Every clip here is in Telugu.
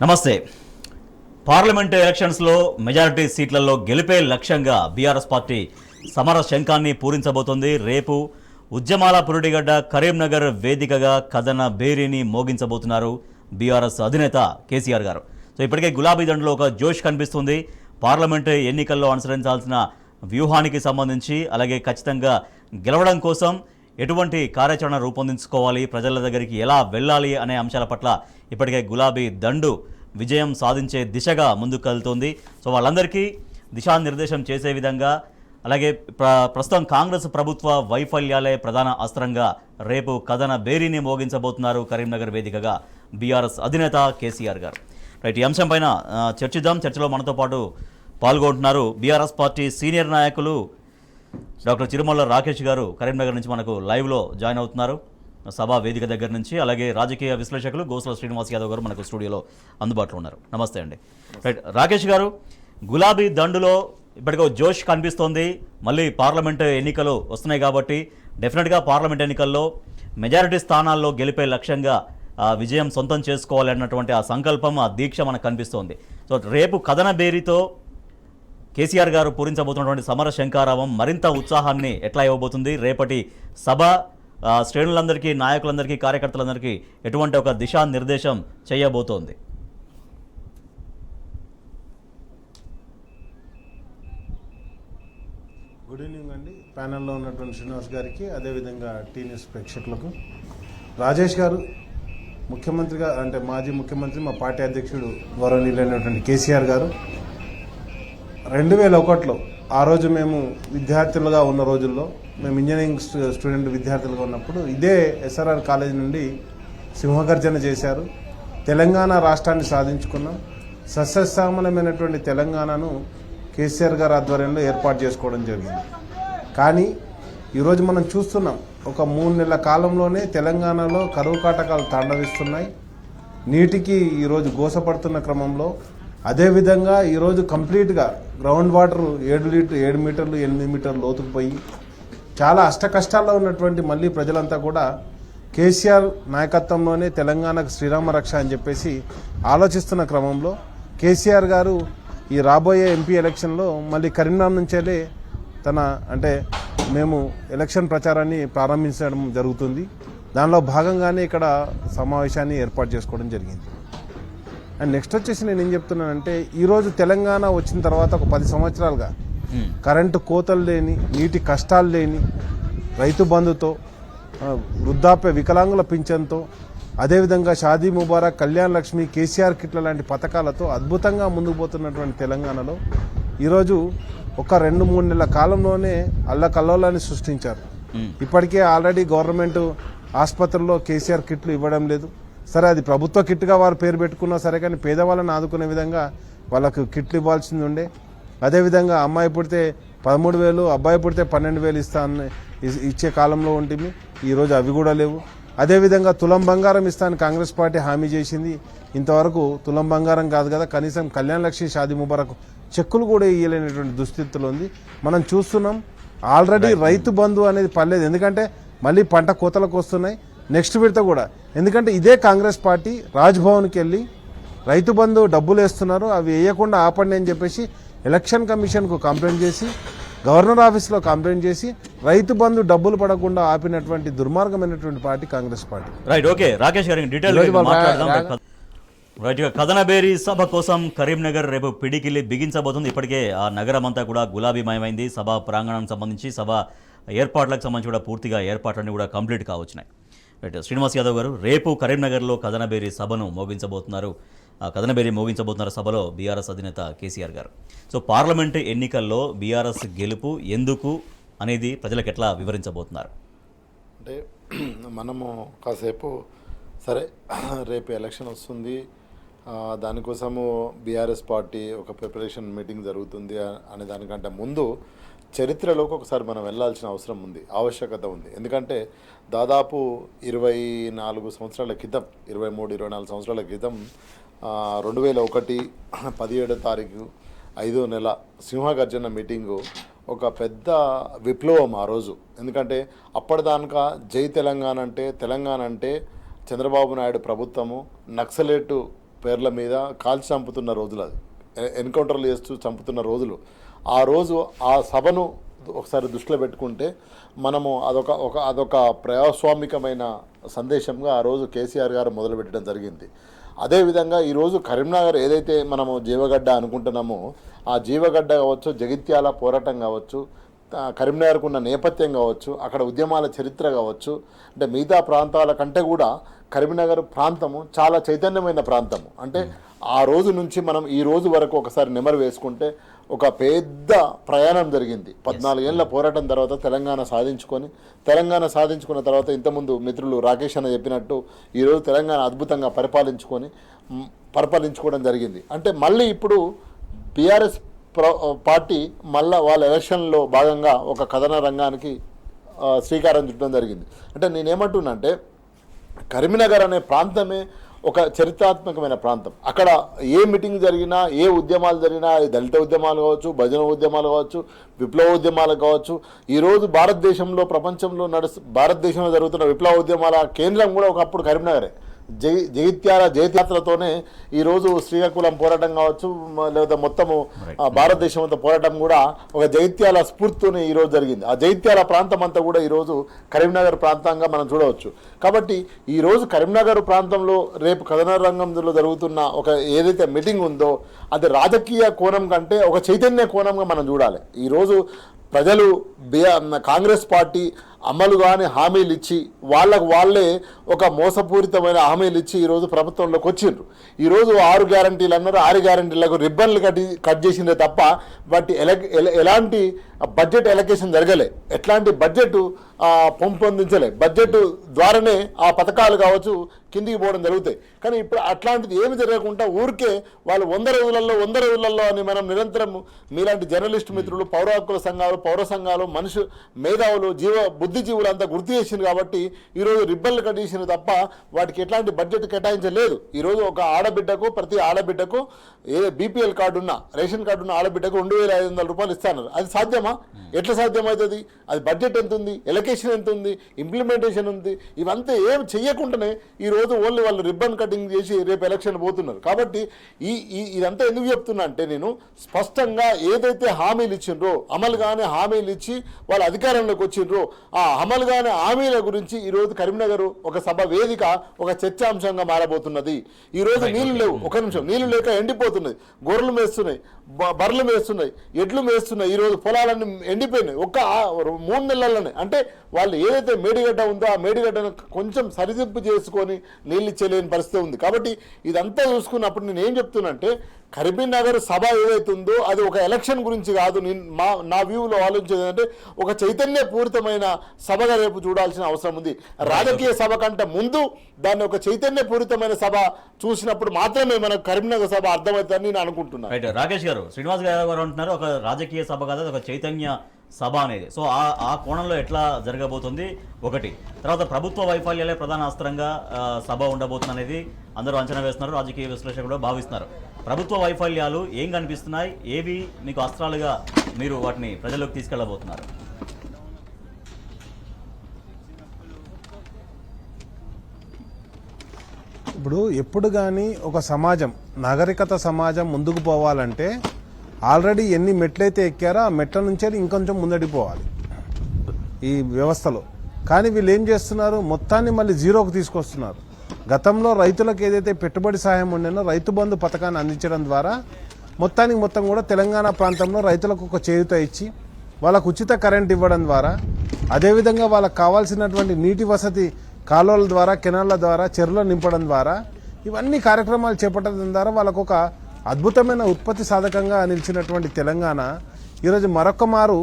నమస్తే. పార్లమెంటు ఎలక్షన్స్లో మెజారిటీ సీట్లలో గెలిపే లక్ష్యంగా బీఆర్ఎస్ పార్టీ సమర శంఖాన్ని పూరించబోతోంది. రేపు ఉద్యమాల పురుడిగడ్డ కరీంనగర్ వేదికగా కథన బేరీని మోగించబోతున్నారు బీఆర్ఎస్ అధినేత కేసీఆర్ గారు. సో ఇప్పటికే గులాబీ దండులో ఒక జోష్ కనిపిస్తుంది. పార్లమెంటు ఎన్నికల్లో అనుసరించాల్సిన వ్యూహానికి సంబంధించి, అలాగే ఖచ్చితంగా గెలవడం కోసం ఎటువంటి కార్యాచరణ రూపొందించుకోవాలి, ప్రజల దగ్గరికి ఎలా వెళ్ళాలి అనే అంశాల పట్ల ఇప్పటికే గులాబీ దండు విజయం సాధించే దిశగా ముందుకు కదులుతోంది. సో వాళ్ళందరికీ దిశానిర్దేశం చేసే విధంగా, అలాగే ప్రస్తుతం కాంగ్రెస్ ప్రభుత్వ వైఫల్యాలే ప్రధాన అస్త్రంగా రేపు కథన బేరీని మోగించబోతున్నారు కరీంనగర్ వేదికగా బీఆర్ఎస్ అధినేత కేసీఆర్ గారు. రైట్, ఈ అంశం పైన చర్చిద్దాం. చర్చలో మనతో పాటు పాల్గొంటున్నారు బీఆర్ఎస్ పార్టీ సీనియర్ నాయకులు డాక్టర్ చిరుమల్ల రాకేష్ గారు కరీంనగర్ నుంచి మనకు లైవ్లో జాయిన్ అవుతున్నారు, సభా వేదిక దగ్గర నుంచి. అలాగే రాజకీయ విశ్లేషకులు గోసల శ్రీనివాస్ యాదవ్ గారు మనకు స్టూడియోలో అందుబాటులో ఉన్నారు. నమస్తే అండి. రైట్, రాకేష్ గారు, గులాబీ దండులో ఇప్పటికో జోష్ కనిపిస్తోంది. మళ్ళీ పార్లమెంట్ ఎన్నికలు వస్తున్నాయి కాబట్టి డెఫినెట్గా పార్లమెంట్ ఎన్నికల్లో మెజారిటీ స్థానాల్లో గెలిపే లక్ష్యంగా విజయం సొంతం చేసుకోవాలి అన్నటువంటి ఆ సంకల్పం, ఆ దీక్ష మనకు కనిపిస్తోంది. సో రేపు కథన బేరీతో కేసీఆర్ గారు పూరించబోతున్నటువంటి సమర శంఖారావం మరింత ఉత్సాహాన్ని ఎట్లా ఇవ్వబోతుంది? రేపటి సభ శ్రేణులందరికీ, నాయకులందరికీ, కార్యకర్తలందరికీ ఎటువంటి ఒక దిశానిర్దేశం చేయబోతోంది? గుడ్ ఈవినింగ్ అండి. ప్యానెల్లో ఉన్నటువంటి శ్రీనివాస్ గారికి, అదేవిధంగా టీ న్యూస్ ప్రేక్షకులకు. రాజేష్ గారు ముఖ్యమంత్రిగా, అంటే మాజీ ముఖ్యమంత్రి, మా పార్టీ అధ్యక్షుడు గౌరవనీయులైనటువంటి కేసీఆర్ గారు 2001లో, ఆ రోజు మేము విద్యార్థులుగా ఉన్న రోజుల్లో, మేము ఇంజనీరింగ్ స్టూడెంట్ విద్యార్థులుగా ఉన్నప్పుడు ఇదే ఎస్ఆర్ఆర్ కాలేజ్ నుండి సింహగర్జన చేశారు. తెలంగాణ రాష్ట్రాన్ని సాధించుకున్నాం. సస్యశ్యామలమైనటువంటి తెలంగాణను కేసీఆర్ గారి ఆధ్వర్యంలో ఏర్పాటు చేసుకోవడం జరిగింది. కానీ ఈరోజు మనం చూస్తున్నాం, ఒక 3 నెలల కాలంలోనే తెలంగాణలో కరువు కాటకాలు తాండవిస్తున్నాయి. నీటికి ఈరోజు గోసపడుతున్న క్రమంలో, అదేవిధంగా ఈరోజు కంప్లీట్గా గ్రౌండ్ వాటర్ 7 మీటర్లు 8 మీటర్లు లోతుకు పోయి చాలా అష్టకష్టాల్లో ఉన్నటువంటి మళ్ళీ ప్రజలంతా కూడా కేసీఆర్ నాయకత్వంలోనే తెలంగాణకు శ్రీరామ రక్ష అని చెప్పేసి ఆలోచిస్తున్న క్రమంలో కేసీఆర్ గారు ఈ రాబోయే ఎంపీ ఎలక్షన్లో మళ్ళీ కరీంనగర్ నుంచేలే మేము ఎలక్షన్ ప్రచారాన్ని ప్రారంభించడం జరుగుతుంది. దానిలో భాగంగానే ఇక్కడ సమావేశాన్ని ఏర్పాటు చేసుకోవడం జరిగింది. అండ్ నెక్స్ట్ వచ్చేసి నేను ఏం చెప్తున్నానంటే, ఈరోజు తెలంగాణ వచ్చిన తర్వాత ఒక 10 సంవత్సరాలుగా కరెంటు కోతలు లేని, నీటి కష్టాలు లేని, రైతు బంధుతో, వృద్ధాప్య వికలాంగుల పింఛన్తో, అదేవిధంగా షాదీ ముబారక్, కళ్యాణ్ లక్ష్మి, కేసీఆర్ కిట్ల లాంటి పథకాలతో అద్భుతంగా ముందుకు పోతున్నటువంటి తెలంగాణలో ఈరోజు ఒక 2-3 నెలల కాలంలోనే అల్లకల్లోలాన్ని సృష్టించారు. ఇప్పటికే ఆల్రెడీ గవర్నమెంట్ ఆసుపత్రుల్లో కేసీఆర్ కిట్లు ఇవ్వడం లేదు. సరే, అది ప్రభుత్వ కిట్గా వారు పేరు పెట్టుకున్నా సరే, కానీ పేదవాళ్ళని ఆదుకునే విధంగా వాళ్ళకు కిట్లు ఇవ్వాల్సింది ఉండే. అదేవిధంగా అమ్మాయి పుడితే 13,000, అబ్బాయి పుడితే 12,000 ఇచ్చే కాలంలో ఉంటుంది. ఈరోజు అవి కూడా లేవు. అదేవిధంగా తులం బంగారం ఇస్తానని కాంగ్రెస్ పార్టీ హామీ చేసింది. ఇంతవరకు తులం బంగారం కాదు కదా, కనీసం కళ్యాణ్ లక్ష్మి, షాదీ ముబారక్ చెక్కులు కూడా ఇవ్వలేనటువంటి దుస్థితిలో ఉంది. మనం చూస్తున్నాం. ఆల్రెడీ రైతు బంధు అనేది పర్లేదు, ఎందుకంటే మళ్ళీ పంట కోతలకు వస్తున్నాయి. నెక్స్ట్ విడత కూడా, ఎందుకంటే ఇదే కాంగ్రెస్ పార్టీ రాజ్భవన్కి వెళ్ళి రైతు బంధు డబ్బులు వేస్తున్నారు, అవి వేయకుండా ఆపండి అని చెప్పేసి ఎలక్షన్ కమిషన్కు కంప్లైంట్ చేసి, గవర్నర్ ఆఫీస్లో కంప్లైంట్ చేసి రైతు బంధు డబ్బులు పడకుండా ఆపినటువంటి దుర్మార్గమైనటువంటి party Congress party. Right, okay Rakesh గారి డీటెయిల్ రైట్. కథన బేరీ సభ కోసం కరీంనగర్ రేపు పిడికిలి బిగించబోతుంది. ఇప్పటికే ఆ నగరం అంతా కూడా గులాబీమయమైంది. సభ ప్రాంగణానికి సంబంధించి, సభ ఏర్పాట్లకు సంబంధించి కూడా పూర్తిగా ఏర్పాట్లన్నీ కూడా కంప్లీట్ కావచ్చున్నాయి. రైట్, శ్రీనివాస్ యాదవ్ గారు, రేపు కరీంనగర్లో కథన బేరీ సభను మోగించబోతున్నారు. ఆ కథన బేరీ మోగించబోతున్నారు సభలో బీఆర్ఎస్ అధినేత కేసీఆర్ గారు. సో పార్లమెంటు ఎన్నికల్లో బీఆర్ఎస్ గెలుపు ఎందుకు అనేది ప్రజలకు ఎట్లా వివరించబోతున్నారు? అంటే మనము కాసేపు సరే, రేపు ఎలక్షన్ వస్తుంది, దానికోసము బీఆర్ఎస్ పార్టీ ఒక ప్రిపరేషన్ మీటింగ్ జరుగుతుంది అనే దానికంటే ముందు చరిత్రలోకి ఒకసారి మనం వెళ్ళాల్సిన అవసరం ఉంది, ఆవశ్యకత ఉంది. ఎందుకంటే దాదాపు 24 సంవత్సరాల క్రితం, 23-24 సంవత్సరాల క్రితం 2001 17వ తారీఖు 5వ నెల సింహగర్జన మీటింగు ఒక పెద్ద విప్లవం ఆ రోజు. ఎందుకంటే అప్పటిదాకా జై తెలంగాణ అంటే చంద్రబాబు నాయుడు ప్రభుత్వము, నక్సలేటు పేర్ల మీద కాల్చి చంపుతున్న రోజులు, అది ఎన్కౌంటర్లు చేస్తూ చంపుతున్న రోజులు. ఆ రోజు ఆ సభను ఒకసారి దృష్టిలో పెట్టుకుంటే మనము అదొక ప్రజాస్వామికమైన సందేశంగా ఆ రోజు కేసీఆర్ గారు మొదలుపెట్టడం జరిగింది. అదేవిధంగా ఈరోజు కరీంనగర్ ఏదైతే మనము జీవగడ్డ అనుకుంటున్నామో ఆ జీవగడ్డ కావచ్చు, జగిత్యాల పోరాటం కావచ్చు, కరీంనగర్కు ఉన్న నేపథ్యం కావచ్చు, అక్కడ ఉద్యమాల చరిత్ర కావచ్చు, అంటే మిగతా ప్రాంతాల కంటే కూడా కరీంనగర్ ప్రాంతము చాలా చైతన్యమైన ప్రాంతము. అంటే ఆ రోజు నుంచి మనం ఈ రోజు వరకు ఒకసారి నెమరు వేసుకుంటే ఒక పెద్ద ప్రయాణం జరిగింది. 14 ఏళ్ల పోరాటం తర్వాత తెలంగాణ సాధించుకున్న తర్వాత ఇంతకుముందు మిత్రులు రాకేష్ అన్న చెప్పినట్టు ఈరోజు తెలంగాణ అద్భుతంగా పరిపాలించుకోవడం జరిగింది. అంటే మళ్ళీ ఇప్పుడు బీఆర్ఎస్ పార్టీ మళ్ళీ వాళ్ళ ఎలక్షన్లో భాగంగా ఒక కథన రంగానికి శ్రీకారం చుట్టడం జరిగింది. అంటే నేనేమంటున్నా అంటే కరీంనగర్ అనే ప్రాంతమే ఒక చరిత్రాత్మకమైన ప్రాంతం. అక్కడ ఏ మీటింగ్ జరిగినా, ఏ ఉద్యమాలు జరిగినా, దళిత ఉద్యమాలు కావచ్చు, భజన ఉద్యమాలు కావచ్చు, విప్లవ ఉద్యమాలు కావచ్చు, ఈరోజు భారతదేశంలో జరుగుతున్న విప్లవ ఉద్యమాల కేంద్రం కూడా ఒకప్పుడు కరీంనగరే. జగిత్యాల జయయాత్రతోనే ఈరోజు శ్రీకాకుళం పోరాటం కావచ్చు, లేదా మొత్తము భారతదేశం అంతా పోరాటం కూడా ఒక జగిత్యాల స్ఫూర్తితోనే ఈరోజు జరిగింది. ఆ జగిత్యాల ప్రాంతం అంతా కూడా ఈరోజు కరీంనగర్ ప్రాంతంగా మనం చూడవచ్చు. కాబట్టి ఈరోజు కరీంనగర్ ప్రాంతంలో రేపు కథన రంగంలో జరుగుతున్న ఒక ఏదైతే మీటింగ్ ఉందో అది రాజకీయ కోణం కంటే ఒక చైతన్య కోణంగా మనం చూడాలి. ఈరోజు ప్రజలు కాంగ్రెస్ పార్టీ అమలు కాని హామీలు ఇచ్చి వాళ్ళే ఒక మోసపూరితమైన హామీలు ఇచ్చి ఈరోజు ప్రభుత్వంలోకి వచ్చిండ్రు. ఈరోజు 6 గ్యారంటీలు అన్నారు, 6 గ్యారంటీలకు రిబ్బన్లు కట్ చేసిందే తప్ప వాటి ఎలాంటి బడ్జెట్ ఎలకేషన్ జరగలే, ఎట్లాంటి బడ్జెట్ పొందొందించలే. బడ్జెట్ ద్వారానే ఆ పథకాలు కావచ్చు కిందికి పోవడం జరుగుతాయి. కానీ ఇప్పుడు అట్లాంటిది ఏమి జరగకుండా ఊరికే వాళ్ళు 100 రోజులలో అని మనం నిరంతరం మీలాంటి జర్నలిస్ట్ మిత్రులు, పౌర హక్కుల సంఘాలు, పౌర సంఘాలు, మేధావులు, బుద్ధిజీవులు అంతా గుర్తు చేసింది. కాబట్టి ఈరోజు రిబ్బన్లు కట్టేసిన తప్ప వాటికి ఎట్లాంటి బడ్జెట్ కేటాయించలేదు. ఈరోజు ఒక ఆడబిడ్డకు, ప్రతి ఆడబిడ్డకు ఏ బీపీఎల్ కార్డు ఉన్న, రేషన్ కార్డు ఉన్న ఆడబిడ్డకు 2500 రూపాయలు ఇస్తాను. అది సాధ్యమా? ఎట్లా సాధ్యమవుతుంది? అది బడ్జెట్ ఎంత ఉంది, ఎలకేషన్ ఎంత ఉంది, ఇంప్లిమెంటేషన్ ఉంది, ఇవంతా ఏం చెయ్యకుండానే ఈరోజు ఓన్లీ వాళ్ళు రిబ్బన్ కటింగ్ చేసి రేపు ఎలక్షన్ పోతున్నారు. కాబట్టి ఇదంతా ఎందుకు చెప్తున్నా అంటే నేను స్పష్టంగా ఏదైతే హామీలు ఇచ్చిండ్రో, అమలు కాని హామీలు ఇచ్చి వాళ్ళు అధికారంలోకి వచ్చిండ్రో ఆ అమలు కాని హామీల గురించి ఈరోజు కరీంనగర్ ఒక సభ వేదిక, ఒక చర్చాంశంగా మారబోతున్నది. ఈరోజు నీళ్లు లేవు, ఒక నిమిషం, నీళ్లు లేక ఎండిపోతున్నాయి, గొర్రెలు మేస్తున్నాయి, బర్రెలు మేస్తున్నాయి, ఎడ్లు మేస్తున్నాయి, ఈరోజు పొలాలన్నీ ఎండిపోయినాయి ఒక్క 3 నెలల్లోనే. అంటే వాళ్ళు ఏదైతే మేడిగడ్డ ఉందో ఆ మేడిగడ్డను కొంచెం సరిదింపు చేసుకొని నీళ్ళు ఇచ్చేలేని పరిస్థితి ఉంది. కాబట్టి ఇదంతా చూసుకున్నప్పుడు నేను ఏం చెప్తున్నా అంటే కరీంనగర్ సభ ఏదైతుందో అది ఒక ఎలక్షన్ గురించి కాదు. నా వ్యూలో ఆలోచించేది అంటే ఒక చైతన్యపూరితమైన సభగా రేపు చూడాల్సిన అవసరం ఉంది. రాజకీయ సభ కంటే ముందు దాన్ని ఒక చైతన్యపూరితమైన సభ చూసినప్పుడు మాత్రమే మనకు కరీంనగర్ సభ అర్థమవుతుందని నేను అనుకుంటున్నాను. రైట్, రాకేష్ గారు, శ్రీనివాస్ గారు అంటున్నారు ఒక రాజకీయ సభ కాదు, ఒక చైతన్య సభ అనేది. సో ఆ కోణంలో ఎట్లా జరగబోతుంది ఒకటి. తర్వాత ప్రభుత్వ వైఫల్యాలే ప్రధాన అస్త్రంగా సభ ఉండబోతుంది అనేది అందరూ అంచనా వేస్తున్నారు, రాజకీయ విశ్లేషకులు భావిస్తున్నారు. ప్రభుత్వ వైఫల్యాలు ఏం కనిపిస్తున్నాయి, ఏవి మీకు అస్త్రాలుగా మీరు వాటిని ప్రజల్లోకి తీసుకెళ్లబోతున్నారు? ఇప్పుడు ఎప్పుడు కానీ ఒక సమాజం, నాగరికత సమాజం ముందుకు పోవాలంటే ఆల్రెడీ ఎన్ని మెట్లయితే ఎక్కారో ఆ మెట్ల నుంచే ఇంకొంచెం ముందడిపోవాలి ఈ వ్యవస్థలో. కానీ వీళ్ళు ఏం చేస్తున్నారు, మొత్తాన్ని మళ్ళీ జీరోకు తీసుకొస్తున్నారు. గతంలో రైతులకు ఏదైతే పెట్టుబడి సహాయం ఉండేనో రైతు బంధు పథకాన్ని అందించడం ద్వారా మొత్తం కూడా తెలంగాణ ప్రాంతంలో రైతులకు ఒక చేయూత ఇచ్చి వాళ్ళకు ఉచిత కరెంట్ ఇవ్వడం ద్వారా, అదేవిధంగా వాళ్ళకు కావాల్సినటువంటి నీటి వసతి కాలువల ద్వారా, కెనాళ్ల ద్వారా, చెరువులు నింపడం ద్వారా, ఇవన్నీ కార్యక్రమాలు చేపట్టడం ద్వారా వాళ్ళకు ఒక అద్భుతమైన ఉత్పత్తి సాధకంగా నిలిచినటువంటి తెలంగాణ ఈరోజు మరొక మారు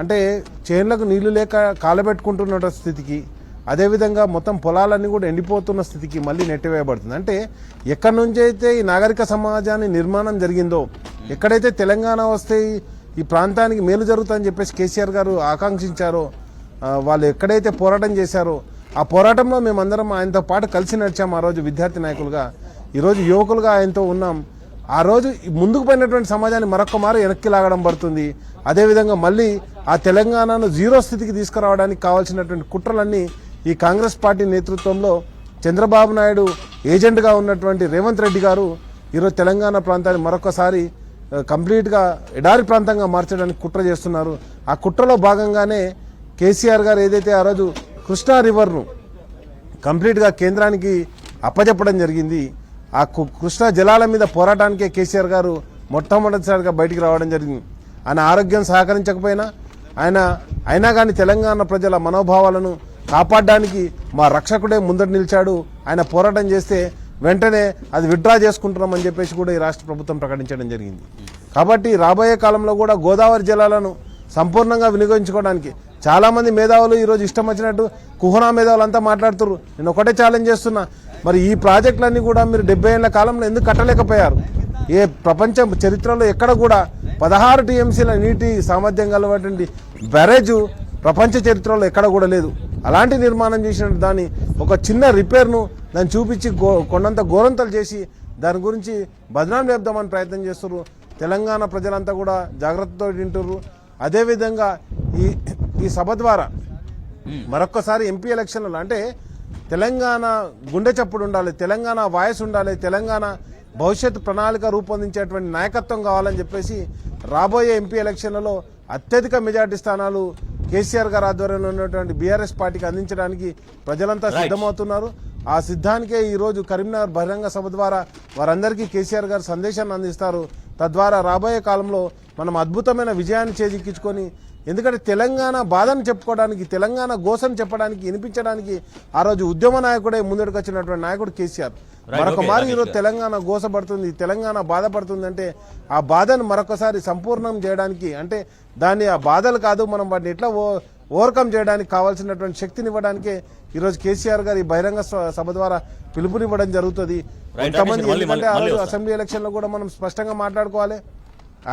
అంటే చేన్లకు నీళ్లు లేక కాలబెట్టుకుంటున్న స్థితికి, అదేవిధంగా మొత్తం పొలాలన్నీ కూడా ఎండిపోతున్న స్థితికి మళ్ళీ నెట్టివేయబడుతుంది. అంటే ఎక్కడి నుంచి అయితే ఈ నాగరిక సమాజాన్ని నిర్మాణం జరిగిందో, ఎక్కడైతే తెలంగాణ వస్తే ఈ ప్రాంతానికి మేలు జరుగుతుందని చెప్పేసి కేసీఆర్ గారు ఆకాంక్షించారో, వాళ్ళు ఎక్కడైతే పోరాటం చేశారో ఆ పోరాటంలో మేమందరం ఆయనతో పాటు కలిసి నడిచాం. ఆ రోజు విద్యార్థి నాయకులుగా, ఈరోజు యువకులుగా ఆయనతో ఉన్నాం. ఆ రోజు ముందుకు పోయినటువంటి సమాజాన్ని మరొక మారు వెనక్కి లాగడం పడుతుంది. అదేవిధంగా మళ్ళీ ఆ తెలంగాణను జీరో స్థితికి తీసుకురావడానికి కావాల్సినటువంటి కుట్రలన్నీ ఈ కాంగ్రెస్ పార్టీ నేతృత్వంలో చంద్రబాబు నాయుడు ఏజెంట్గా ఉన్నటువంటి రేవంత్ రెడ్డి గారు ఈరోజు తెలంగాణ ప్రాంతాన్ని మరొకసారి కంప్లీట్గా ఎడారి ప్రాంతంగా మార్చడానికి కుట్ర చేస్తున్నారు. ఆ కుట్రలో భాగంగానే కేసీఆర్ గారు ఏదైతే ఆ రోజు కృష్ణా రివర్ను కంప్లీట్గా కేంద్రానికి అప్పచెప్పడం జరిగింది. ఆ కృష్ణా జలాల మీద పోరాటానికే కేసీఆర్ గారు మొట్టమొదటిసారిగా బయటికి రావడం జరిగింది. ఆయన ఆరోగ్యం సహకరించకపోయినా అయినా కానీ తెలంగాణ ప్రజల మనోభావాలను కాపాడడానికి మా రక్షకుడే ముందట నిలిచాడు. ఆయన పోరాటం చేస్తే వెంటనే అది విత్డ్రా చేసుకుంటున్నామని చెప్పేసి కూడా ఈ రాష్ట్ర ప్రభుత్వం ప్రకటించడం జరిగింది. కాబట్టి రాబోయే కాలంలో కూడా గోదావరి జలాలను సంపూర్ణంగా వినియోగించుకోవడానికి చాలామంది మేధావులు ఈరోజు ఇష్టం వచ్చినట్టు కుహనా మేధావులు అంతా మాట్లాడుతున్నారు. నేను ఒకటే ఛాలెంజ్ చేస్తున్నా, మరి ఈ ప్రాజెక్టులన్నీ కూడా మీరు 70 ఏళ్ల కాలంలో ఎందుకు కట్టలేకపోయారు? ఏ ప్రపంచ చరిత్రలో ఎక్కడ కూడా 16 టీఎంసీల నీటి సామర్థ్యం కలిగినటువంటి బ్యారేజు ప్రపంచ చరిత్రలో ఎక్కడ కూడా లేదు. అలాంటి నిర్మాణం చేసిన దాన్ని ఒక చిన్న రిపేర్ను దాన్ని చూపించి కొండంత గోరంతలు చేసి దాని గురించి బదనాం లేపుదామని ప్రయత్నం చేస్తున్నారు. తెలంగాణ ప్రజలంతా కూడా జాగ్రత్తతో వింటున్నారు. అదేవిధంగా ఈ సభ ద్వారా మరొక్కసారి ఎంపీ ఎలక్షన్లలో అంటే తెలంగాణ గుండె చప్పుడు ఉండాలి, తెలంగాణ వాయిస్ ఉండాలి, తెలంగాణ భవిష్యత్ ప్రణాళిక రూపొందించేటువంటి నాయకత్వం కావాలని చెప్పేసి రాబోయే ఎంపీ ఎలక్షన్లలో అత్యధిక మెజార్టీ స్థానాలు కేసీఆర్ గారి ఆధ్వర్యంలో ఉన్నటువంటి బీఆర్ఎస్ పార్టీకి అందించడానికి ప్రజలంతా సిద్ధమవుతున్నారు. ఆ సిద్ధానికే ఈరోజు కరీంనగర్ బహిరంగ సభ ద్వారా వారందరికీ కేసీఆర్ గారు సందేశాన్ని అందిస్తారు. తద్వారా రాబోయే కాలంలో మనం అద్భుతమైన విజయాన్ని చేజిక్కించుకొని, ఎందుకంటే తెలంగాణ బాధను చెప్పుకోవడానికి, తెలంగాణ గోసను చెప్పడానికి, వినిపించడానికి ఆ రోజు ఉద్యమ నాయకుడే ముందడుకు వచ్చినటువంటి నాయకుడు కేసీఆర్. మరొక మారి ఈరోజు తెలంగాణ గోసపడుతుంది, తెలంగాణ బాధపడుతుంది అంటే ఆ బాధను మరొకసారి సంపూర్ణం చేయడానికి, అంటే దాన్ని ఆ బాధలు కాదు మనం వాటిని ఎట్లా ఓవర్కమ్ చేయడానికి కావాల్సినటువంటి శక్తిని ఇవ్వడానికే ఈరోజు కేసీఆర్ గారు ఈ బహిరంగ సభ ద్వారా పిలుపునివ్వడం జరుగుతుంది. కొంతమంది ఎందుకంటే ఆ రోజు అసెంబ్లీ ఎలక్షన్లో కూడా మనం స్పష్టంగా మాట్లాడుకోవాలి.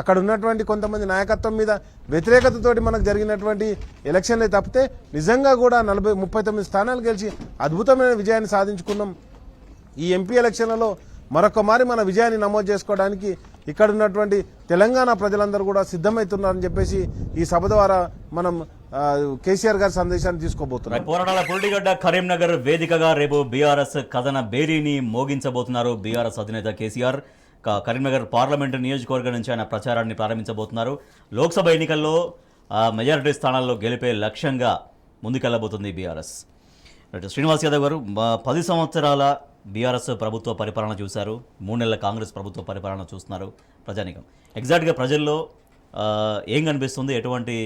అక్కడ ఉన్నటువంటి కొంతమంది నాయకత్వం మీద వ్యతిరేకతతోటి మనకు జరిగినటువంటి ఎలక్షన్లే తప్పితే నిజంగా కూడా 39 స్థానాలు గెలిచి అద్భుతమైన విజయాన్ని సాధించుకున్నాం. ఈ ఎంపీ ఎలక్షన్లలో మరొక మారి మన విజయాన్ని నమోదు చేసుకోవడానికి ఇక్కడ ఉన్నటువంటి తెలంగాణ ప్రజలందరూ కూడా సిద్ధమవుతున్నారని చెప్పేసి ఈ సభ ద్వారా మనం కేసీఆర్ గారి సందేశాన్ని తీసుకోబోతున్నాం. పోరాటాల పురుడిగడ్డ కరీంనగర్ వేదికగా రేపు బీఆర్ఎస్ కథన బేరీని మోగించబోతున్నారు బీఆర్ఎస్ అధినేత కేసీఆర్. కరీంనగర్ పార్లమెంటు నియోజకవర్గం నుంచి ఆయన ప్రచారాన్ని ప్రారంభించబోతున్నారు. లోక్సభ ఎన్నికల్లో మెజారిటీ స్థానాల్లో గెలిపే లక్ష్యంగా ముందుకెళ్లబోతుంది బీఆర్ఎస్. శ్రీనివాస్ యాదవ్ గారు, 10 సంవత్సరాల బీఆర్ఎస్ ప్రభుత్వ పరిపాలన చూశారు, 3 నెలల కాంగ్రెస్ ప్రభుత్వ పరిపాలన చూస్తున్నారు ప్రజానికం. ఎగ్జాక్ట్గా ప్రజల్లో ఏం కనిపిస్తుంది, ఎటువంటి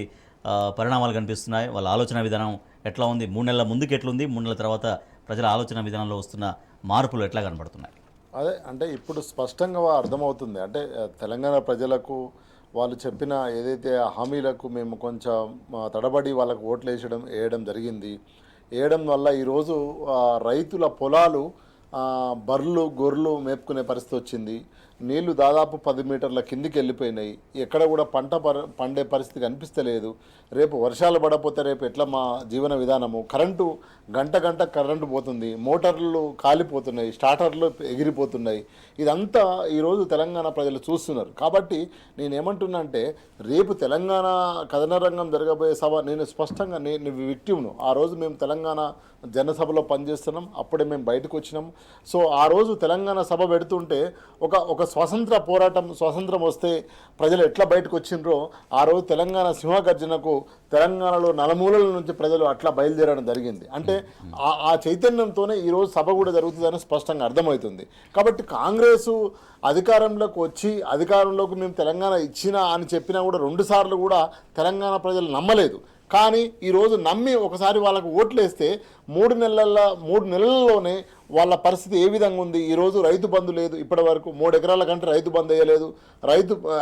పరిణామాలు కనిపిస్తున్నాయి, వాళ్ళ ఆలోచన విధానం ఎట్లా ఉంది, 3 నెలల ముందుకు ఎట్లుంది, 3 నెలల తర్వాత ప్రజల ఆలోచన విధానంలో వస్తున్న మార్పులు ఎట్లా కనబడుతున్నాయి? అదే అంటే ఇప్పుడు స్పష్టంగా అర్థమవుతుంది. అంటే తెలంగాణ ప్రజలకు వాళ్ళు చెప్పిన ఏదైతే హామీలకు మేము కొంచెం తడబడి వాళ్ళకు ఓట్లు వేయడం జరిగింది. వేయడం వల్ల ఈరోజు రైతుల పొలాలు బర్రెలు గొర్రెలు మేపుకునే పరిస్థితి వచ్చింది. నీళ్లు దాదాపు 10 మీటర్ల కిందికి వెళ్ళిపోయినాయి. ఎక్కడ కూడా పండే పరిస్థితి కనిపిస్తలేదు. రేపు వర్షాలు పడకపోతే రేపు ఎట్లా మా జీవన విధానము? కరెంటు గంట కరెంటు పోతుంది, మోటార్లు కాలిపోతున్నాయి, స్టార్టర్లు ఎగిరిపోతున్నాయి. ఇదంతా ఈరోజు తెలంగాణ ప్రజలు చూస్తున్నారు. కాబట్టి నేనేమంటున్నా అంటే రేపు తెలంగాణ కథన రంగం జరగబోయే సభ నేను స్పష్టంగా నేను విక్టిమ్ను. ఆ రోజు మేము తెలంగాణ జనసభలో పనిచేస్తున్నాం, అప్పుడే మేము బయటకు వచ్చినాం. సో ఆ రోజు తెలంగాణ సభ పెడుతుంటే ఒక స్వాతంత్ర పోరాటం, స్వాతంత్రం వస్తే ప్రజలు ఎట్లా బయటకు వచ్చిండ్రో ఆ రోజు తెలంగాణ సింహగర్జనకు తెలంగాణలో నలుమూలల నుంచి ప్రజలు అట్లా బయలుదేరడం జరిగింది. అంటే ఆ చైతన్యంతోనే ఈరోజు సభ కూడా జరుగుతుందని స్పష్టంగా అర్థమవుతుంది. కాబట్టి కాంగ్రెసు అధికారంలోకి వచ్చి అధికారంలోకి మేము తెలంగాణ ఇచ్చినా అని చెప్పినా కూడా 2 సార్లు కూడా తెలంగాణ ప్రజలు నమ్మలేదు. కానీ ఈరోజు నమ్మి ఒకసారి వాళ్ళకు ఓట్లు వేస్తే 3 నెలల్లోనే వాళ్ళ పరిస్థితి ఏ విధంగా ఉంది. ఈరోజు రైతు బంధు లేదు, ఇప్పటి వరకు 3 ఎకరాల కంటే రైతు బంధు వేయలేదు.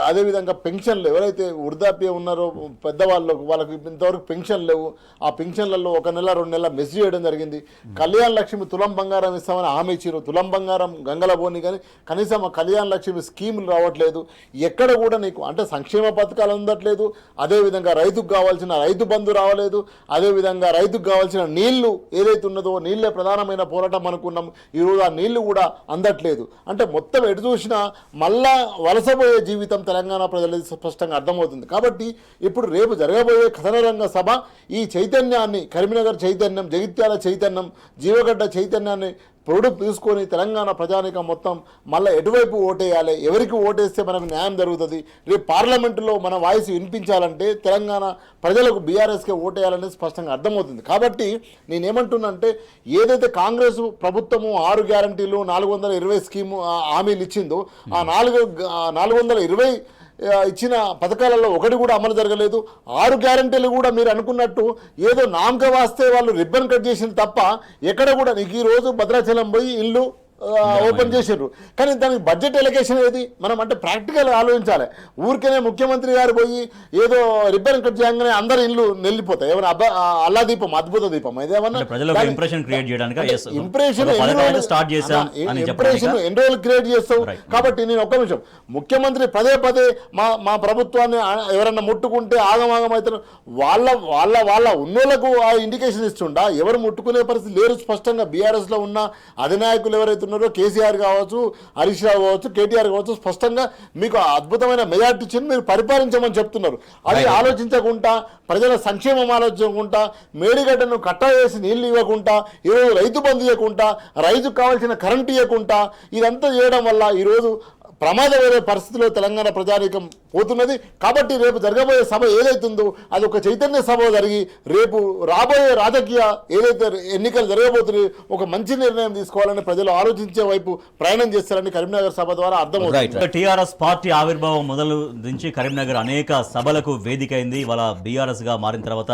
అదేవిధంగా పెన్షన్లు ఎవరైతే వృద్ధాప్యం ఉన్నారో పెద్దవాళ్ళు వాళ్ళకి ఇంతవరకు పెన్షన్ లేవు. ఆ పెన్షన్లలో 1 నెల 2 నెలల మెస్ చేయడం జరిగింది. కళ్యాణ లక్ష్మి తులం బంగారం ఇస్తామని హామీ ఇచ్చారు. తులం బంగారం గంగల బోని కానీ కనీసం ఆ కళ్యాణ లక్ష్మి స్కీములు రావట్లేదు. ఎక్కడ కూడా నీకు అంటే సంక్షేమ పథకాలు అందట్లేదు. అదేవిధంగా రైతుకు కావాల్సిన రైతు బంధు రావలేదు. అదేవిధంగా రైతుకు కావాల్సిన నీళ్లు ఏదైతే ఉన్నదో నీళ్లే ప్రధానమైన పోరాటం అనుకున్నాం. ఈరోజు ఆ నీళ్లు కూడా అందట్లేదు. అంటే మొత్తం ఎటు చూసినా మళ్ళా వలసపోయే జీవితం తెలంగాణ ప్రజలది స్పష్టంగా అర్థమవుతుంది. కాబట్టి ఇప్పుడు రేపు జరగబోయే కథన రంగ సభ ఈ చైతన్యాన్ని, కరీంనగర్ చైతన్యం, జగిత్యాల చైతన్యం, జీవగడ్డ చైతన్యాన్ని పొరుడు తీసుకొని తెలంగాణ ప్రజానికం మొత్తం మళ్ళీ ఎటువైపు ఓటేయాలి, ఎవరికి ఓటేస్తే మనకు న్యాయం జరుగుతుంది, రేపు పార్లమెంటులో మన వాయిస్ వినిపించాలంటే తెలంగాణ ప్రజలకు బీఆర్ఎస్కే ఓటేయాలనేది స్పష్టంగా అర్థమవుతుంది. కాబట్టి నేనేమంటున్నానంటే ఏదైతే కాంగ్రెస్ ప్రభుత్వము 6 గ్యారంటీలు 420 స్కీము హామీలు ఇచ్చిందో ఆ 420 ఇచ్చిన పథకాలలో ఒకటి కూడా అమలు జరగలేదు. 6 గ్యారంటీలు కూడా మీరు అనుకున్నట్టు ఏదో నామక వాస్తే వాళ్ళు రిబ్బన్ కట్ చేసింది తప్ప ఎక్కడ కూడా నీకు ఈరోజు భద్రాచలం పోయి ఇల్లు ఓపెన్ చేసారు, కానీ దానికి బడ్జెట్ ఎలకేషన్ ఏది? మనం అంటే ప్రాక్టికల్ ఆలోచించాలి. ఊరికనే ముఖ్యమంత్రి గారు పోయి ఏదో రిబ్బన్ కట్ చేయగానే అందరు ఇల్లు నెల్లిపోతాయి. ఏమైనా అల్లా దీపం, అద్భుత దీపం, ఇదేమన్నా ఇంప్రెషన్ ఇంప్రెషన్ ఎన్ని రోజులు క్రియేట్ చేస్తావు? కాబట్టి నేను ఒక్క నిమిషం, ముఖ్యమంత్రి పదే పదే మా ప్రభుత్వాన్ని ఎవరన్నా ముట్టుకుంటే ఆగమాగం అవుతారు. వాళ్ళ ఉన్నోళ్లకు ఆ ఇండికేషన్ ఇస్తుండా? ఎవరు ముట్టుకునే పరిస్థితి లేరు. స్పష్టంగా బీఆర్ఎస్ లో ఉన్న అధినాయకులు ఎవరైతే ఉన్నారో, కేసీఆర్ కావచ్చు, హరీష్ రావు కావచ్చు, కేటీఆర్ కావచ్చు, స్పష్టంగా మీకు అద్భుతమైన మెజార్టీ ఇచ్చింది, మీరు పరిపాలించమని చెప్తున్నారు. అది ఆలోచించకుండా, ప్రజల సంక్షేమం ఆలోచించకుండా, మేడిగడ్డను కట్టా వేసి నీళ్లు ఇవ్వకుండా, ఈరోజు రైతు బంధు ఇవ్వకుండా, రైతుకు కావాల్సిన కరెంటు ఇవ్వకుండా, ఇదంతా చేయడం వల్ల ఈరోజు ప్రమాదమైన పరిస్థితిలో తెలంగాణ ప్రజానీకం పోతున్నది. కాబట్టి రేపు జరగబోయే సభ ఏదైతుందో అది ఒక చైతన్య సభ జరిగి రేపు రాబోయే రాజకీయ ఏదైతే ఎన్నికలు జరగబోతున్నాయి ఒక మంచి నిర్ణయం తీసుకోవాలని ప్రజలు ఆలోచించే వైపు ప్రయాణం చేస్తారని కరీంనగర్ సభ ద్వారా అర్థమవుతుంది. టీఆర్ఎస్ పార్టీ ఆవిర్భావం మొదలు నుంచి కరీంనగర్ అనేక సభలకు వేదిక అయింది. వాళ్ళ బీఆర్ఎస్ గా మారిన తర్వాత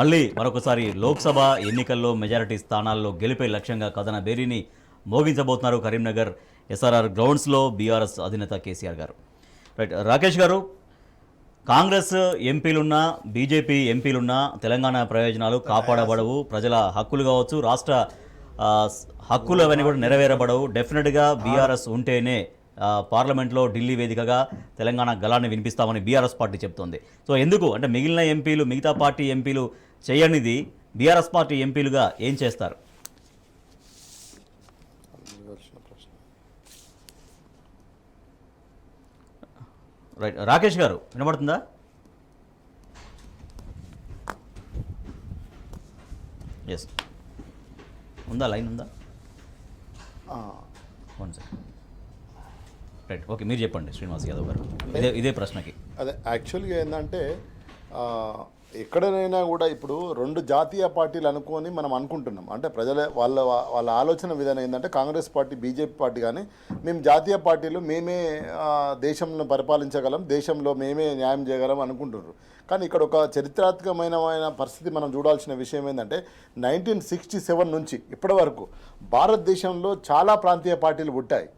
మళ్ళీ మరొకసారి లోక్సభ ఎన్నికల్లో మెజారిటీ స్థానాల్లో గెలిపే లక్ష్యంగా కథన బేరీని మోగించబోతున్నారు కరీంనగర్ ఎస్ఆర్ఆర్ గ్రౌండ్స్లో బీఆర్ఎస్ అధినేత కేసీఆర్ గారు. రైట్, రాకేష్ గారు, కాంగ్రెస్ ఎంపీలున్నా బీజేపీ ఎంపీలున్నా తెలంగాణ ప్రయోజనాలు కాపాడబడవు, ప్రజల హక్కులు కావచ్చు, రాష్ట్ర హక్కులు అవన్నీ కూడా నెరవేరబడవు. డెఫినెట్గా బీఆర్ఎస్ ఉంటేనే పార్లమెంట్లో ఢిల్లీ వేదికగా తెలంగాణ గళాన్ని వినిపిస్తామని బీఆర్ఎస్ పార్టీ చెప్తోంది. సో ఎందుకు అంటే మిగిలిన ఎంపీలు, మిగతా పార్టీ ఎంపీలు చేయనిది బీఆర్ఎస్ పార్టీ ఎంపీలుగా ఏం చేస్తారు? రైట్, రాకేష్ గారు వినబడుతుందా? ఎస్, ఉందా? లైన్ ఉందా? One second. రైట్, ఓకే, మీరు చెప్పండి శ్రీనివాస్ యాదవ్ గారు, ఇదే ప్రశ్నకి. అదే యాక్చువల్గా ఏంటంటే ఎక్కడనైనా కూడా ఇప్పుడు 2 జాతీయ పార్టీలు అనుకొని మనం అనుకుంటున్నాం. అంటే ప్రజల వాళ్ళ ఆలోచన విధానం ఏంటంటే కాంగ్రెస్ పార్టీ, బీజేపీ పార్టీ కానీ మేము జాతీయ పార్టీలు మేమే దేశంలో పరిపాలించగలం, దేశంలో మేమే న్యాయం చేయగలం అనుకుంటున్నారు. కానీ ఇక్కడ ఒక చరిత్రాత్మకమైన పరిస్థితి మనం చూడాల్సిన విషయం ఏంటంటే 1967 నుంచి ఇప్పటి వరకు భారతదేశంలో చాలా ప్రాంతీయ పార్టీలు పుట్టాయి.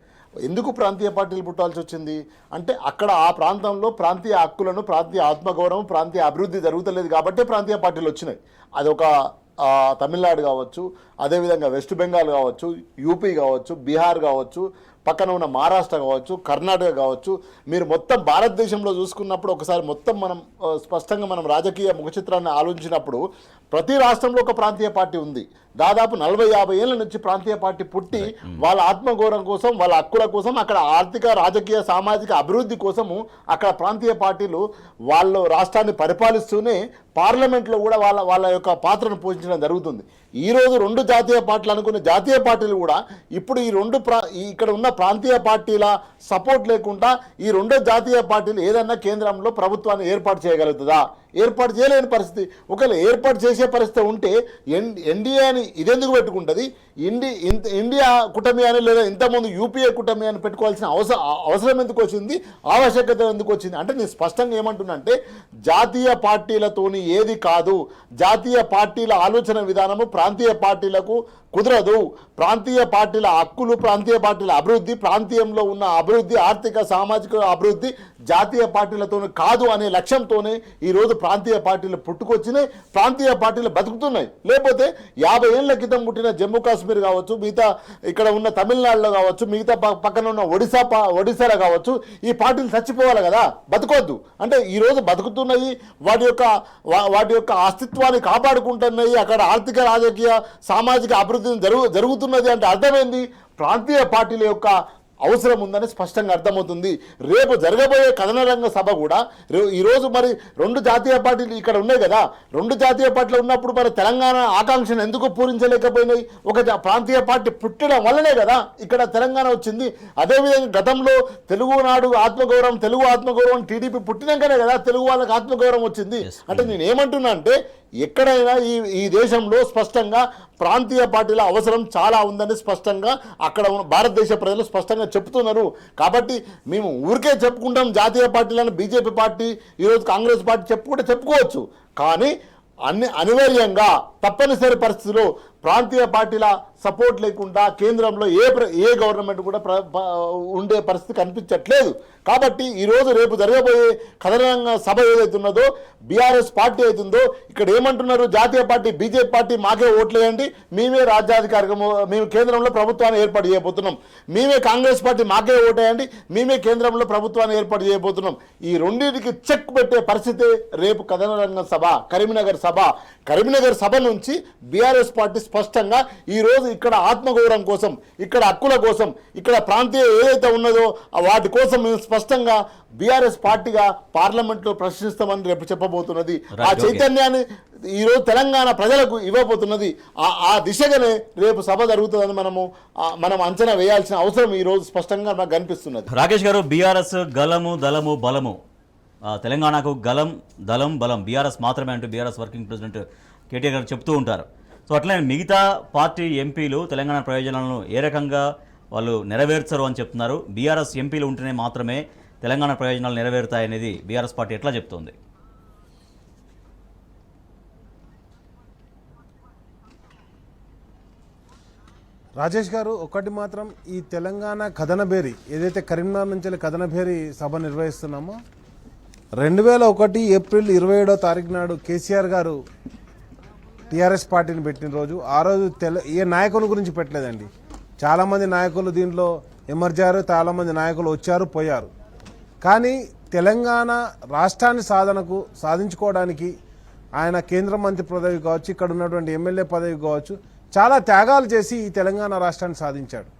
ఎందుకు ప్రాంతీయ పార్టీలు పుట్టాల్సి వచ్చింది అంటే అక్కడ ఆ ప్రాంతంలో ప్రాంతీయ హక్కులను, ప్రాంతీయ ఆత్మగౌరవం, ప్రాంతీయ అభివృద్ధి జరుగుతలేదు కాబట్టి ప్రాంతీయ పార్టీలు వచ్చినాయి. అదొక తమిళనాడు కావచ్చు, అదేవిధంగా వెస్ట్ బెంగాల్ కావచ్చు, యూపీ కావచ్చు, బీహార్ కావచ్చు, పక్కన ఉన్న మహారాష్ట్ర కావచ్చు, కర్ణాటక కావచ్చు, మీరు మొత్తం భారతదేశంలో చూసుకున్నప్పుడు ఒకసారి మొత్తం మనం స్పష్టంగా మనం రాజకీయ ముఖచిత్రాన్ని ఆలోచించినప్పుడు ప్రతి రాష్ట్రంలో ఒక ప్రాంతీయ పార్టీ ఉంది. దాదాపు 40-50 ఏళ్ళ నుంచి ప్రాంతీయ పార్టీ పుట్టి వాళ్ళ ఆత్మగౌరవం కోసం, వాళ్ళ హక్కుల కోసం, అక్కడ ఆర్థిక, రాజకీయ, సామాజిక అభివృద్ధి కోసము అక్కడ ప్రాంతీయ పార్టీలు వాళ్ళు రాష్ట్రాన్ని పరిపాలిస్తూనే పార్లమెంట్లో కూడా వాళ్ళ యొక్క పాత్రను పోషించడం జరుగుతుంది. ఈరోజు 2 జాతీయ పార్టీలు అనుకునే జాతీయ పార్టీలు కూడా ఇప్పుడు ఈ ఇక్కడ ఉన్న ప్రాంతీయ పార్టీల సపోర్ట్ లేకుండా ఈ 2 జాతీయ పార్టీలు ఏదన్నా కేంద్రంలో ప్రభుత్వాన్ని ఏర్పాటు చేయగలుగుతుందా? ఏర్పాటు చేయలేని పరిస్థితి. ఒకవేళ ఏర్పాటు చేసే పరిస్థితి ఉంటే ఎన్డీఏ అని ఇదెందుకు పెట్టుకుంటుంది? ఇండియా కూటమి అని లేదా ఇంతకుముందు యూపీఏ కూటమి అని పెట్టుకోవాల్సిన అవసరం ఎందుకు వచ్చింది? ఆవశ్యకత ఎందుకు వచ్చింది? అంటే నేను స్పష్టంగా ఏమంటున్నా అంటే జాతీయ పార్టీలతోని ఏది కాదు. జాతీయ పార్టీల ఆలోచన విధానము ప్రాంతీయ పార్టీలకు కుదరదు. ప్రాంతీయ పార్టీల హక్కులు, ప్రాంతీయ పార్టీల అభివృద్ధి, ప్రాంతీయంలో ఉన్న అభివృద్ధి, ఆర్థిక సామాజిక అభివృద్ధి జాతీయ పార్టీలతో కాదు అనే లక్ష్యంతోనే ఈరోజు ప్రాంతీయ పార్టీలు పుట్టుకొచ్చినాయి, ప్రాంతీయ పార్టీలు బతుకుతున్నాయి. లేకపోతే 50 ఏళ్ల క్రితం పుట్టిన జమ్మూ కాశ్మీర్ కావచ్చు, మిగతా ఇక్కడ ఉన్న తమిళనాడులో కావచ్చు, మిగతా పక్కన ఉన్న ఒడిశాలో కావచ్చు, ఈ పార్టీలు చచ్చిపోవాలి కదా, బతుకోవద్దు. అంటే ఈరోజు బతుకుతున్నాయి, వాటి యొక్క అస్తిత్వాన్ని కాపాడుకుంటున్నాయి, అక్కడ ఆర్థిక, రాజకీయ, సామాజిక అభివృద్ధి జరుగుతున్నది అంటే అర్థమైంది. ప్రాంతీయ పార్టీల యొక్క అవసరం ఉందని స్పష్టంగా అర్థమవుతుంది. రేపు జరగబోయే కథనరంగ సభ కూడా ఈరోజు మరి 2 జాతీయ పార్టీలు ఇక్కడ ఉన్నాయి కదా, 2 జాతీయ పార్టీలు ఉన్నప్పుడు మరి తెలంగాణ ఆకాంక్షను ఎందుకు పూరించలేకపోయినాయి? ఒక ప్రాంతీయ పార్టీ పుట్టడం వల్లనే కదా ఇక్కడ తెలంగాణ వచ్చింది. అదేవిధంగా గతంలో తెలుగునాడు ఆత్మగౌరవం, తెలుగు ఆత్మగౌరవం టీడీపీ పుట్టినాకనే కదా తెలుగు వాళ్ళకి ఆత్మగౌరవం వచ్చింది. అంటే నేను ఏమంటున్నా అంటే ఎక్కడైనా ఈ దేశంలో స్పష్టంగా ప్రాంతీయ పార్టీల అవసరం చాలా ఉందని స్పష్టంగా అక్కడ ఉన్న భారతదేశ ప్రజలు స్పష్టంగా చెప్తున్నారు. కాబట్టి మేము ఊరికే చెప్పుకుంటాం జాతీయ పార్టీలను, బీజేపీ పార్టీ, ఈరోజు కాంగ్రెస్ పార్టీ చెప్పుకోవచ్చు. కానీ అనివార్యంగా తప్పనిసరి పరిస్థితుల్లో ప్రాంతీయ పార్టీల సపోర్ట్ లేకుండా కేంద్రంలో ఏ గవర్నమెంట్ కూడా ఉండే పరిస్థితి కనిపించట్లేదు. కాబట్టి ఈరోజు రేపు జరగబోయే కథనంగా సభ ఏదైతే ఉన్నదో బీఆర్ఎస్ పార్టీ అవుతుందో ఇక్కడ ఏమంటున్నారు, జాతీయ పార్టీ బీజేపీ పార్టీ మాకే ఓట్లేయండి, మేమే రాజ్యాధికారికము, మేము కేంద్రంలో ప్రభుత్వాన్ని ఏర్పాటు చేయబోతున్నాం, మేమే కాంగ్రెస్ పార్టీ మాకే ఓటేయండి, మేమే కేంద్రంలో ప్రభుత్వాన్ని ఏర్పాటు చేయబోతున్నాం. ఈ రెండింటికి చెక్ పెట్టే పరిస్థితి రేపు కథనరంగ సభ, కరీంనగర్ సభ నుంచి బీఆర్ఎస్ పార్టీ స్పష్టంగా ఈరోజు ఇక్కడ ఆత్మగౌరవం కోసం, ఇక్కడ హక్కుల కోసం, ఇక్కడ ప్రాంతీయ ఏదైతే ఉన్నదో వాటి కోసం మేము స్పష్టంగా బీఆర్ఎస్ పార్టీగా పార్లమెంట్లో ప్రశ్నిస్తామని రేపు చెప్పబోతున్నది. ఆ చైతన్యాన్ని ఈరోజు తెలంగాణ ప్రజలకు ఇవ్వబోతున్నది. ఆ దిశగానే రేపు సభ జరుగుతుందని మనం అంచనా వేయాల్సిన అవసరం ఈరోజు స్పష్టంగా నాకు కనిపిస్తున్నది. రాకేష్ గారు, బీఆర్ఎస్ గలము దళము బలము, తెలంగాణకు గలం దళం బలం బీఆర్ఎస్ మాత్రమే అంటూ బీఆర్ఎస్ వర్కింగ్ ప్రెసిడెంట్ కేటీఆర్ గారు చెప్తూ ఉంటారు. సో అట్లనే మిగతా పార్టీ ఎంపీలు తెలంగాణ ప్రయోజనాలను ఏ రకంగా వాళ్ళు నెరవేర్చరు అని చెప్తున్నారు. బీఆర్ఎస్ ఎంపీలు ఉంటేనే మాత్రమే తెలంగాణ ప్రయోజనాలు నెరవేరుతాయనేది బీఆర్ఎస్ పార్టీ ఎట్లా చెప్తోంది? రాజేష్ గారు, ఒకటి మాత్రం ఈ తెలంగాణ కథనబేరి ఏదైతే కరీంనగర్ నుంచి కథనబేరి సభ నిర్వహిస్తున్నామో 2001 ఏప్రిల్ 27వ తారీఖు నాడు కేసీఆర్ గారు టీఆర్ఎస్ పార్టీని పెట్టిన రోజు, ఆ రోజు ఏ నాయకుల గురించి పెట్టలేదండి. చాలామంది నాయకులు దీంట్లో ఎమర్జారు, చాలామంది నాయకులు వచ్చారు పోయారు. కానీ తెలంగాణ రాష్ట్రాన్ని సాధించుకోవడానికి ఆయన కేంద్ర మంత్రి పదవి కావచ్చు, ఇక్కడ ఉన్నటువంటి ఎమ్మెల్యే పదవి కావచ్చు, చాలా త్యాగాలు చేసి ఈ తెలంగాణ రాష్ట్రాన్ని సాధించాడు.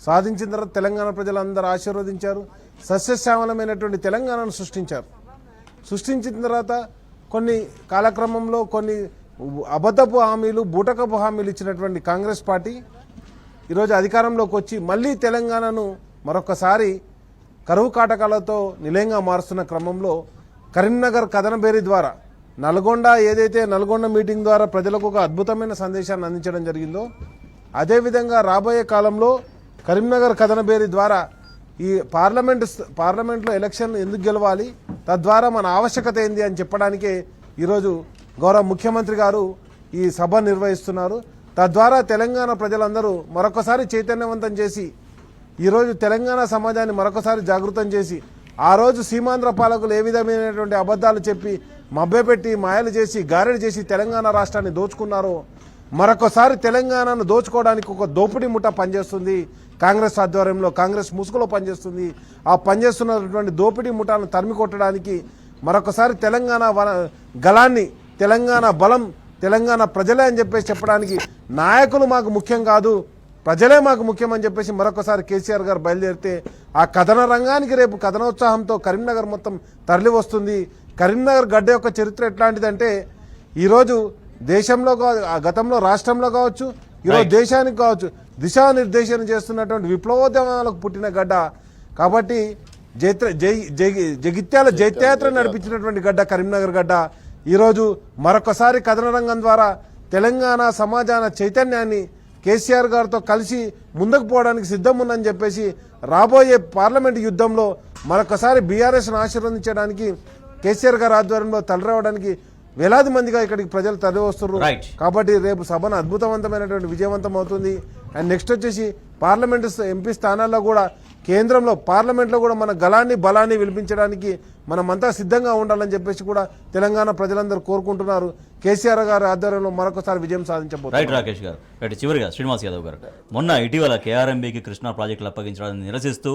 సాధించిన తర్వాత తెలంగాణ ప్రజలందరూ ఆశీర్వదించారు. సస్యశ్యామలమైనటువంటి తెలంగాణను సృష్టించిన తర్వాత కొన్ని కాలక్రమంలో కొన్ని అబద్ధపు హామీలు, బూటకపు హామీలు ఇచ్చినటువంటి కాంగ్రెస్ పార్టీ ఈరోజు అధికారంలోకి వచ్చి మళ్ళీ తెలంగాణను మరొకసారి కరువు కాటకాలతో నిలయంగా మారుస్తున్న క్రమంలో కరీంనగర్ కథనబేరి ద్వారా నల్గొండ మీటింగ్ ద్వారా ప్రజలకు ఒక అద్భుతమైన సందేశాన్ని అందించడం జరిగిందో, అదేవిధంగా రాబోయే కాలంలో కరీంనగర్ కథనబేరి ద్వారా ఈ పార్లమెంట్లో ఎలక్షన్ ఎందుకు గెలవాలి, తద్వారా మన ఆవశ్యకత ఏంది అని చెప్పడానికే ఈరోజు గౌరవ ముఖ్యమంత్రి గారు ఈ సభ నిర్వహిస్తున్నారు. తద్వారా తెలంగాణ ప్రజలందరూ మరొకసారి చైతన్యవంతం చేసి ఈరోజు తెలంగాణ సమాజాన్ని మరొకసారి జాగృతం చేసి, ఆ రోజు సీమాంధ్ర పాలకులు ఏ విధమైనటువంటి అబద్ధాలు చెప్పి మభ్యపెట్టి మాయలు చేసి గారెడి చేసి తెలంగాణ రాష్ట్రాన్ని దోచుకున్నారో, మరొకసారి తెలంగాణను దోచుకోవడానికి ఒక దోపిడీ ముఠ పనిచేస్తుంది. కాంగ్రెస్ ఆధ్వర్యంలో, కాంగ్రెస్ ముసుగులో పనిచేస్తుంది. ఆ పనిచేస్తున్నటువంటి దోపిడీ ముఠాలను తరిమి కొట్టడానికి మరొకసారి తెలంగాణ గలాన్ని, తెలంగాణ బలం, తెలంగాణ ప్రజలే అని చెప్పేసి చెప్పడానికి నాయకులు మాకు ముఖ్యం కాదు, ప్రజలే మాకు ముఖ్యమని చెప్పేసి మరొకసారి కేసీఆర్ గారు బయలుదేరితే ఆ కథన రంగానికి రేపు కథనోత్సాహంతో కరీంనగర్ మొత్తం తరలి వస్తుంది. కరీంనగర్ గడ్డ యొక్క చరిత్ర ఎట్లాంటిదంటే ఈరోజు దేశంలో గతంలో రాష్ట్రంలో కావచ్చు, ఈరోజు దేశానికి కావచ్చు దిశానిర్దేశం చేస్తున్నటువంటి విప్లవోద్యమాలకు పుట్టిన గడ్డ. కాబట్టి జగిత్యాల జైత్యాత్ర నడిపించినటువంటి గడ్డ కరీంనగర్ గడ్డ. ఈరోజు మరొకసారి కథన రంగం ద్వారా తెలంగాణ సమాజాన చైతన్యాన్ని కేసీఆర్ గారితో కలిసి ముందుకు పోవడానికి సిద్ధం ఉందని చెప్పేసి రాబోయే పార్లమెంట్ యుద్ధంలో మరొకసారి బీఆర్ఎస్ను ఆశీర్వదించడానికి కేసీఆర్ గారి ఆధ్వర్యంలో తరలిరావడానికి వేలాది మందిగా ఇక్కడికి ప్రజలు తరలి వస్తున్నారు. కాబట్టి రేపు సభను అద్భుతవంతమైనటువంటి విజయవంతం అవుతుంది. అండ్ నెక్స్ట్ వచ్చేసి పార్లమెంటు ఎంపీ స్థానాల్లో కూడా కేంద్రంలో పార్లమెంట్లో కూడా మన గలాన్ని బలాన్ని వినిపించడానికి మనమంతా సిద్ధంగా ఉండాలని చెప్పేసి కూడా తెలంగాణ ప్రజలందరూ కోరుకుంటున్నారు. కేసీఆర్ గారి ఆధ్వర్యంలో మరొకసారి విజయం సాధించబోతున్నారు. రైట్ రాకేష్ గారు. రైట్, చివరిగా శ్రీనివాస్ యాదవ్ గారు, మొన్న ఇటీవల కేఆర్ఎంబీకి కృష్ణా ప్రాజెక్టులు అప్పగించడాన్ని నిరసిస్తూ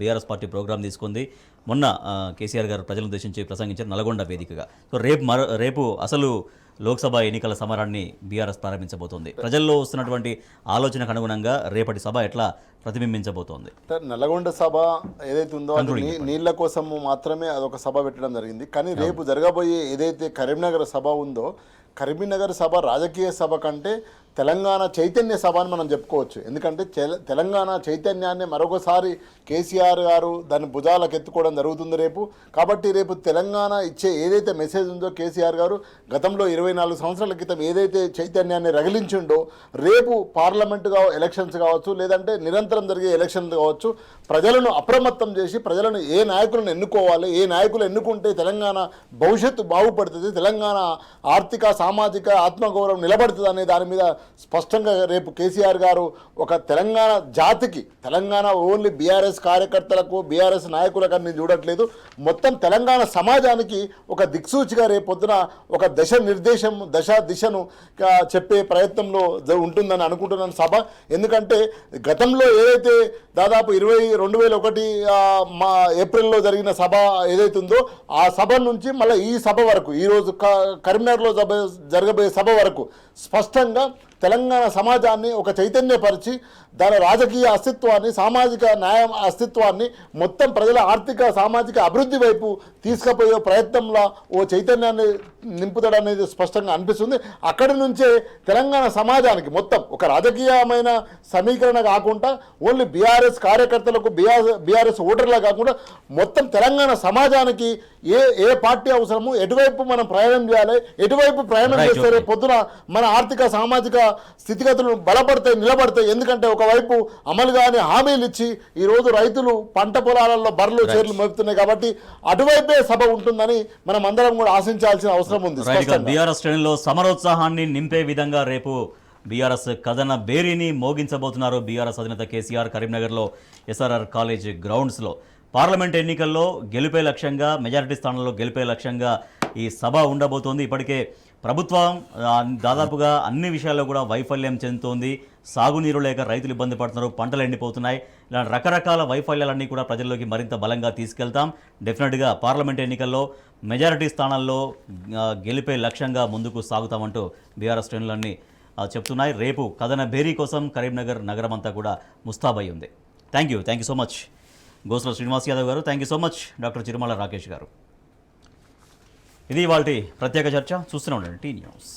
బీఆర్ఎస్ పార్టీ ప్రోగ్రాం తీసుకుంది. మొన్న కేసీఆర్ గారు ప్రజలను ఉద్దేశించి ప్రసంగించారు నల్గొండ వేదికగా. సో రేపు అసలు లోక్సభ ఎన్నికల సమరాన్ని బీఆర్ఎస్ ప్రారంభించబోతోంది. ప్రజల్లో వస్తున్నటువంటి ఆలోచనకు అనుగుణంగా రేపటి సభ ఎట్లా ప్రతిబింబించబోతోంది? నల్లగొండ సభ ఏదైతే ఉందో అది నీళ్ల కోసం మాత్రమే అదొక సభ పెట్టడం జరిగింది. కానీ రేపు జరగబోయే ఏదైతే కరీంనగర్ సభ ఉందో, కరీంనగర్ సభ రాజకీయ సభ కంటే తెలంగాణ చైతన్య సభ అని మనం చెప్పుకోవచ్చు. ఎందుకంటే తెలంగాణ చైతన్యాన్ని మరొకసారి కేసీఆర్ గారు దాన్ని భుజాలకు ఎత్తుకోవడం జరుగుతుంది రేపు. కాబట్టి రేపు తెలంగాణ ఇచ్చే ఏదైతే మెసేజ్ ఉందో, కేసీఆర్ గారు గతంలో 24 సంవత్సరాల క్రితం ఏదైతే చైతన్యాన్ని రగిలించిండో, రేపు పార్లమెంటుగా ఎలక్షన్స్ కావచ్చు, లేదంటే నిరంతరం జరిగే ఎలక్షన్లు కావచ్చు, ప్రజలను అప్రమత్తం చేసి ప్రజలను ఏ నాయకులను ఎన్నుకోవాలి, ఏ నాయకులు ఎన్నుకుంటే తెలంగాణ భవిష్యత్తు బాగుపడుతుంది, తెలంగాణ ఆర్థిక సామాజిక ఆత్మగౌరవం నిలబడుతుంది అనే దాని మీద స్పష్టంగా రేపు కేసీఆర్ గారు ఒక తెలంగాణ జాతికి, తెలంగాణ ఓన్లీ బీఆర్ఎస్ కార్యకర్తలకు బీఆర్ఎస్ నాయకులకు అని చూడట్లేదు, మొత్తం తెలంగాణ సమాజానికి ఒక దిక్సూచిగా రేపు పొద్దున ఒక దిశను చెప్పే ప్రయత్నంలో ఉంటుందని అనుకుంటున్నాను సభ. ఎందుకంటే గతంలో ఏదైతే దాదాపు 2001 ఏప్రిల్లో జరిగిన సభ ఏదైతే ఉందో, ఆ సభ నుంచి మళ్ళీ ఈ సభ వరకు, ఈరోజు కరీంనగర్లో జరగబోయే సభ వరకు స్పష్టంగా తెలంగాణ సమాజాన్ని ఒక చైతన్యపరిచి దాని రాజకీయ అస్తిత్వాన్ని, సామాజిక న్యాయ అస్తిత్వాన్ని, మొత్తం ప్రజల ఆర్థిక సామాజిక అభివృద్ధి వైపు తీసుకుపోయే ప్రయత్నంలో ఓ చైతన్యాన్ని నింపుతాడనేది స్పష్టంగా అనిపిస్తుంది. అక్కడి నుంచే తెలంగాణ సమాజానికి మొత్తం ఒక రాజకీయమైన సమీకరణ కాకుండా ఓన్లీ బీఆర్ఎస్ కార్యకర్తలకు బీఆర్ఎస్ ఓటర్లకు కాకుండా మొత్తం తెలంగాణ సమాజానికి ఏ పార్టీ అవసరము, ఎటువైపు మనం ప్రయాణం చేయాలి, ఎటువైపు ప్రయాణం చేస్తే పొద్దున మన ఆర్థిక సామాజిక స్థితిగతులు బలపడతాయి, నిలబడతాయి. ఎందుకంటే ఒకవైపు అమలు కాని హామీలు ఇచ్చి ఈరోజు రైతులు పంట పొలాలలో బర్రెలు చేర్లు మోపుతున్నాయి. కాబట్టి అటువైపే సభ ఉంటుందని మనం అందరం కూడా ఆశించాల్సిన అవసరం ఉంది. బీఆర్ఎస్ శ్రేణుల్లో సమరోత్సాహాన్ని నింపే విధంగా రేపు బీఆర్ఎస్ కథన బేరీని మోగించబోతున్నారు బీఆర్ఎస్ అధినేత కేసీఆర్ కరీంనగర్లో ఎస్ఆర్ఆర్ కాలేజ్ గ్రౌండ్స్లో. పార్లమెంట్ ఎన్నికల్లో గెలిపే లక్ష్యంగా, మెజారిటీ స్థానాల్లో గెలిపే లక్ష్యంగా ఈ సభ ఉండబోతోంది. ఇప్పటికే ప్రభుత్వం దాదాపుగా అన్ని విషయాల్లో కూడా వైఫల్యం చెందుతోంది. సాగునీరు లేక రైతులు ఇబ్బంది పడుతున్నారు, పంటలు ఎండిపోతున్నాయి. ఇలాంటి రకరకాల వైఫల్యాలన్నీ కూడా ప్రజల్లోకి మరింత బలంగా తీసుకెళ్తాం. డెఫినెట్గా పార్లమెంట్ ఎన్నికల్లో మెజారిటీ స్థానాల్లో గెలిపే లక్ష్యంగా ముందుకు సాగుతామంటూ బీఆర్ఎస్ శ్రేణులన్నీ చెప్తున్నాయి. రేపు కథన బేరీ కోసం కరీంనగర్ నగరం అంతా కూడా ముస్తాబై ఉంది. Thank you so much Gosula Srinivas Yadav garu. Thank you so much doctor Chirumala Rakesh garu. ఇది ఇవాల్టి ప్రత్యేక చర్చ. చూస్తూనే ఉండండి టీ న్యూస్.